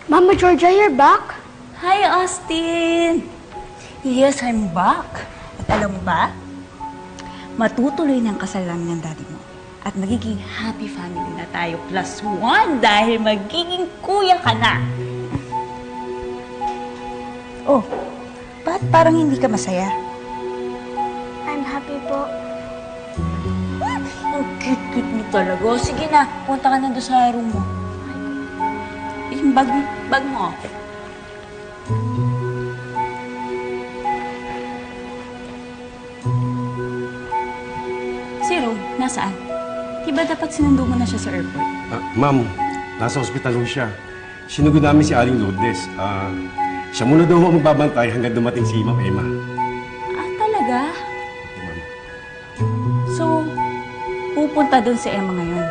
Mama Georgia, you're back? Hi, Austin! Yes, I'm back. At alam mo ba? Matutuloy ng kasal namin ng daddy mo. At magiging happy family na tayo +1 dahil magiging kuya ka na. Oh, ba't parang hindi ka masaya? I'm happy po. Ang cute-cute mo talaga. Sige na, punta ka na doon sa room mo. Yung bag mo. Si Ro, nasaan? Diba dapat sinundo mo na siya sa airport? Ma'am, nasa ospital ho siya. Sinugod namin si Aling Lourdes. Siya muna daw ako magbabantay hanggang dumating si Ma'am Emma. Ah, talaga? So, pupunta doon si Emma ngayon.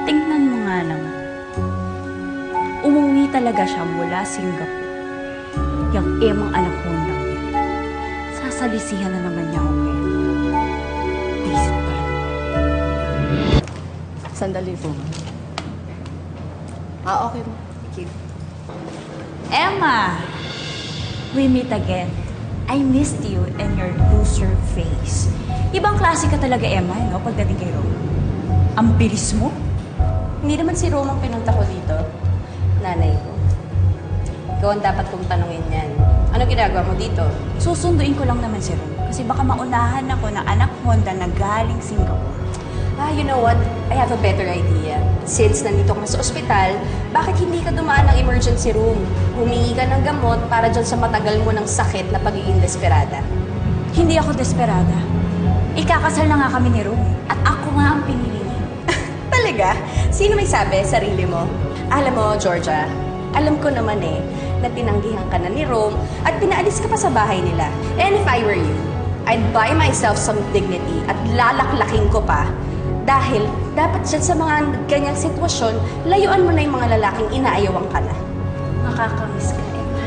Tingnan mo nga naman. Umuwi talaga siya mula Singapore. Yung Emang anak ko lang yan. Sasalisihan na naman niya ako ngayon. Visit talaga. Sandali po. Okay po. Thank you. Emma! We meet again. I missed you and your loser face. Ibang klase ka talaga, Emma, no? Pagdating kay Rome. Ang bilis mo. Hindi naman si Rome ang pinunta ko dito. Nanay ko. Ikaw ang dapat kong tanungin yan. Ano ginagawa mo dito? Susunduin ko lang naman si Rome. Kasi baka maunahan ako ng anak Honda na galing Singapore. You know what? I have a better idea. Since nandito ka na sa ospital, bakit hindi ka dumaan ng emergency room? Humingi ka ng gamot para dyan sa matagal mo ng sakit na pagiging desperada. Hindi ako desperada. Ikakasal na nga kami ni Rome. At ako nga ang pinili niya. Talaga? Sino may sabi? Sarili mo? Alam mo, Georgia, alam ko naman na tinanggihan ka na ni Rome at pinaalis ka pa sa bahay nila. And if I were you, I'd buy myself some dignity at lalaklaking ko pa. Dahil dapat dyan sa mga ganyang sitwasyon, layuan mo na yung mga lalaking inaayawang ka na. Nakakamiss ka, Emma.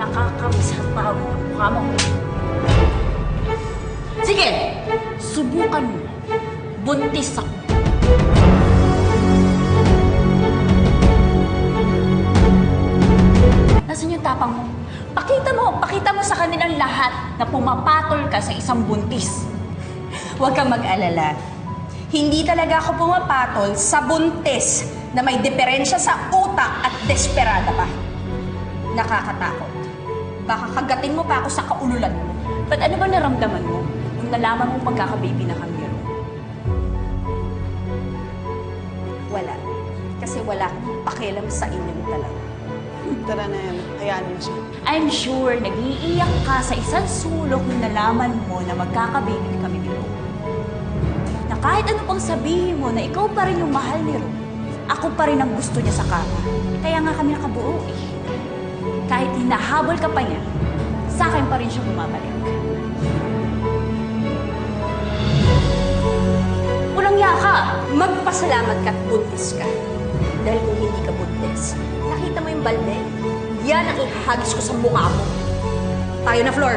Nakakamiss ang tawag ng mukha mo. Sige! Subukan mo. Buntis ako. Nasaan yung tapang mo? Pakita mo sa kanilang lahat na pumapatol ka sa isang buntis. Huwag kang mag-alala. Hindi talaga ako pumapatol sa buntis na may diferensya sa utak at desperada pa. Nakakatakot. Baka kagatin mo pa ako sa kaululan mo. Ba't ano ba naramdaman mo nung nalaman mong magkakababy na kami, Ro? Wala. Kasi wala akong pakialam sa inyo talaga. Tara na yan. Hayaan niyo siya. I'm sure nag-iiyak ka sa isang sulok nung nalaman mo na magkakababy kami ni Ro. Na kahit ano pang sabihin mo na ikaw pa rin yung mahal ni Ro, ako pa rin ang gusto niya sa kama. Kaya nga kami nakabuo eh. Kahit hinahabol ka pa niya, sa akin pa rin siya bumabalik. Walang yaka! Magpasalamat ka at buntis ka. Dahil kung hindi ka buntis, nakita mo yung balde? Yan ang ihahagis ko sa mukha mo. Tayo na, Flor!